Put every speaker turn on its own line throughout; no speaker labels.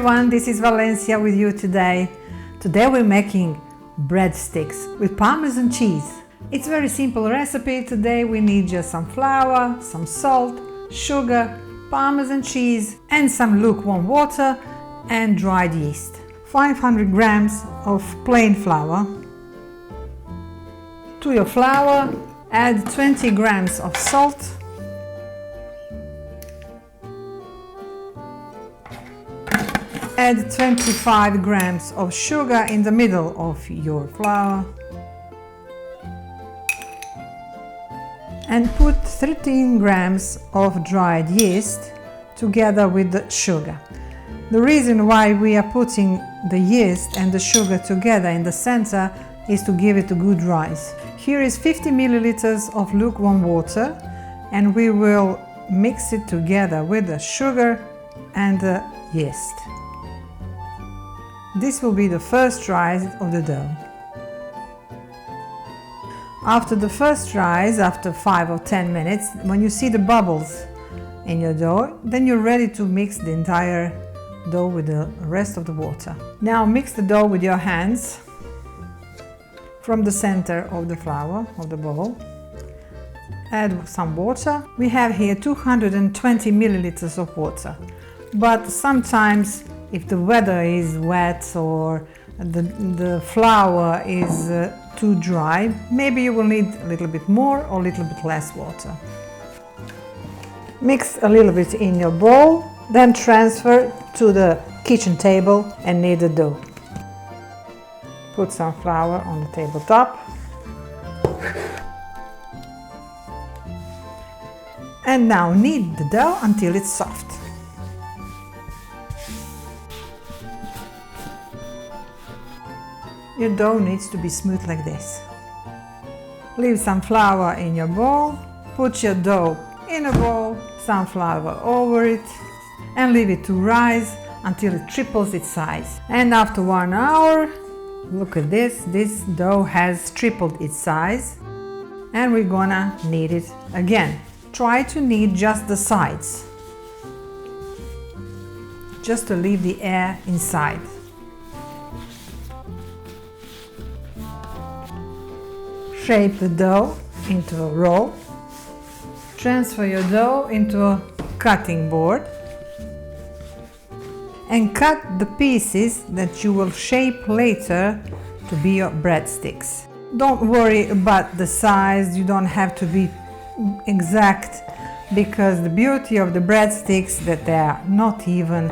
everyone, this is Valencia with you today. Today we're making breadsticks with Parmesan cheese. It's a very simple recipe. Today we need just some flour, some salt, sugar, Parmesan cheese and some lukewarm water and dried yeast. 500 grams of plain flour. To your flour add 20 grams of salt, add 25 grams of sugar in the middle of your flour and put 13 grams of dried yeast together with the sugar. The reason why we are putting the yeast and the sugar together in the center is to give it a good rise. Here is 50 milliliters of lukewarm water and we will mix it together with the sugar and the yeast. This will be the first rise of the dough. After the first rise, after 5 or 10 minutes, when you see the bubbles in your dough, then you're ready to mix the entire dough with the rest of the water. Now mix the dough with your hands from the center of the flour, of the bowl. Add some water. We have here 220 milliliters of water, but sometimes if the weather is wet or the flour is too dry, maybe you will need a little bit more or a little bit less water. Mix a little bit in your bowl, then transfer to the kitchen table and knead the dough. Put some flour on the tabletop. And now knead the dough until it's soft. Your dough needs to be smooth like this. Leave some flour in your bowl, put your dough in a bowl, some flour over it, and leave it to rise until it triples its size. And after 1 hour, look at this dough has tripled its size, and we're gonna knead it again. Try to knead just the sides, just to leave the air inside. Shape the dough into a roll. Transfer your dough into a cutting board and cut the pieces that you will shape later to be your breadsticks. Don't worry about the size, you don't have to be exact, because the beauty of the breadsticks that they are not even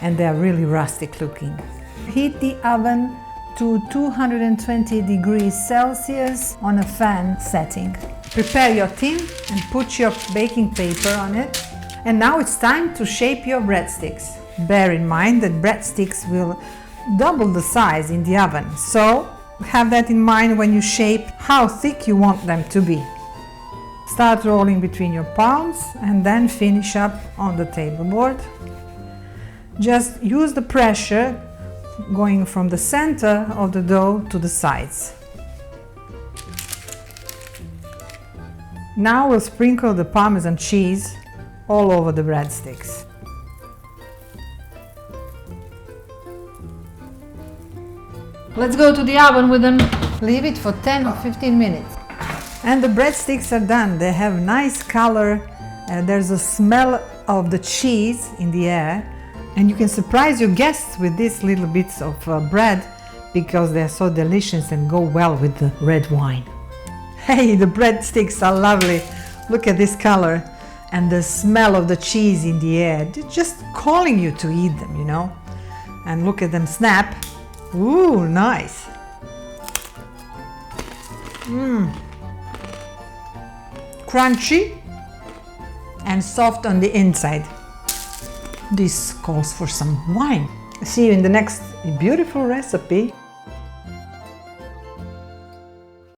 and they are really rustic looking. Heat the oven to 220 degrees Celsius on a fan setting. Prepare your tin and put your baking paper on it. And now it's time to shape your breadsticks. Bear in mind that breadsticks will double the size in the oven, so have that in mind when you shape how thick you want them to be. Start rolling between your palms and then finish up on the table board. Just use the pressure going from the center of the dough to the sides. Now we'll sprinkle the Parmesan cheese all over the breadsticks. Let's go to the oven with them. Leave it for 10 or 15 minutes. And the breadsticks are done. They have nice color. There's a smell of the cheese in the air. And you can surprise your guests with these little bits of bread because they're so delicious and go well with the red wine. Hey, the breadsticks are lovely. Look at this color and the smell of the cheese in the air. They're just calling you to eat them, you know. And look at them snap. Ooh, nice. Crunchy and soft on the inside. This calls for some wine. See you in the next beautiful recipe.